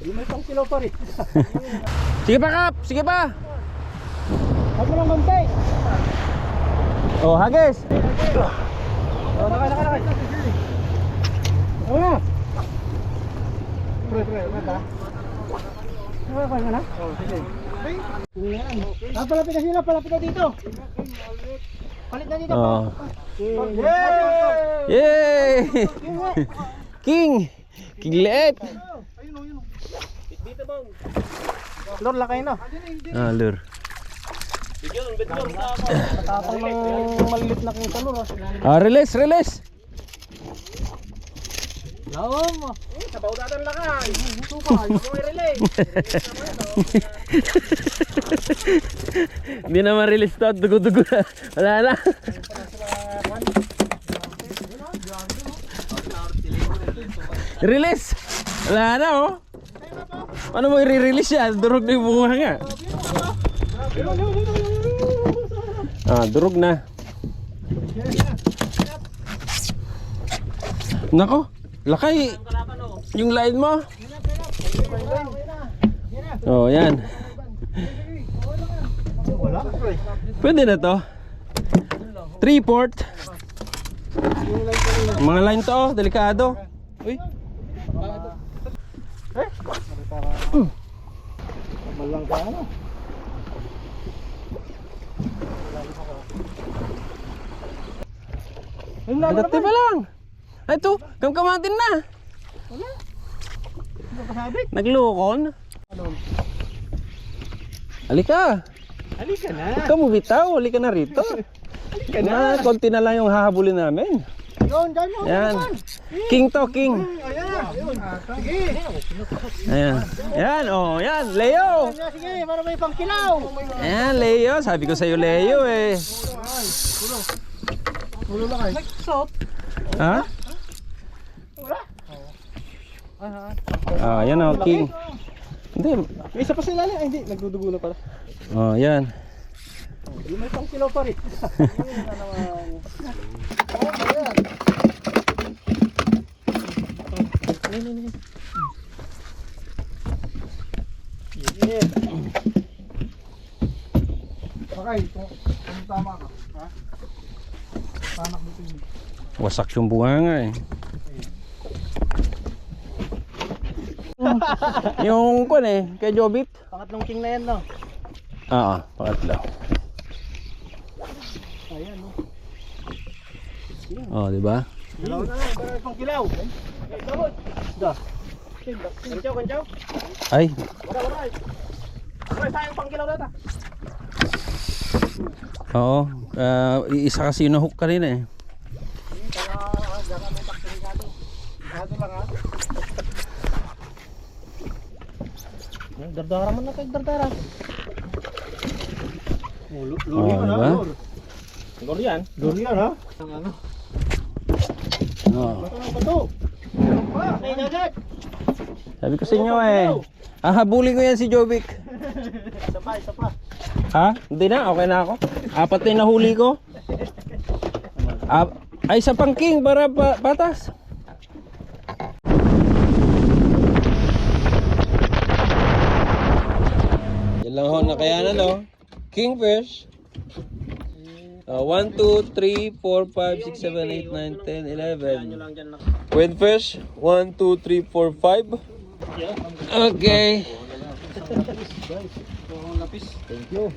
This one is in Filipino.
Di may pang silaw pa rin. Sige pa, Kap! Sige pa! Huwag mo lang mantay. Oh, hagis! Oh, nakay. Oh. Pre, mata. Nakay ka na? Oh, sige. Palapit na sila, palapit na dito. Palit na dito po. Oh. Yay! King! King liit! Dito bang. Lord, lakay na. Ah, lure. Tatapang ng malilit na kita, Lord. Ah, release! Lawom. Sabaw datan lakay. Supay, may relay. Hindi na ma-release to, dugo-dugo na. Wala na. Release! Wala na oh. Paano mo i-release yan? Durog na yung bunga nga. Ah, durog na. Nako, lakay. Yung line mo. Oh, yan. Wala. Pwede na to. 3/4. Mga line to, oh, delikado. Uy. Malang ka ano? Dati pa lang. Ay to, kamkamatin na. Naglukon. Halika. Halika na. Huwag ka mo bitaw, halika na rito. Halika Na, konti na lang yung hahabulin namin. Yun, dyan mo. Yan. King to, king. Ayan. Sige. Ayan. Yan, oh, yan. Leo. Sige, para may pangkilaw. Ayan, Leo. Sabi ko sa'yo, Leo eh. Ulo lang ay. Salt. Ha? Wala. Ah, yan oh, king. Hindi. May isa pa sila lang. Ay, hindi. Nagdudugo na pala. Oh, yan. Di may pangkilaw pa rin. Yeah. Okay, kung tama ka, ha? Tanak dito yun. Wasak yung bunga nga eh. Yung kun eh, kay Jobit. Pangatlong king na yan, no? Oo, pangatlo. Ayan, no? Oh, di ba? Kilaw na lang, para pang kilaw. Sabot. Da. Kanchaw. Ay, Wala. Wala tayong pang kilaw data. oo. Isa kasi yung nahook kanina eh. Gado lang, ha? Dardara man na tayo, dardara. Oh, diba? Lor yan, ha? Ang ano? Oh. Bato. Ay, nagad. Sabi ko sa inyo eh. Habulin ko yan si Jovic. Isa pa. Ha? Hindi na, okay na ako. 4 na yung nahuli ko. Ay, sa pangking para patas. Yan lang ho, nakayanan no. Kingfish. 1, 2, 3, 4, 5, 6, 7, 8, 9, 10, 11. Queenfish. 1, 2, 3, 4, 5. Okay. Thank you.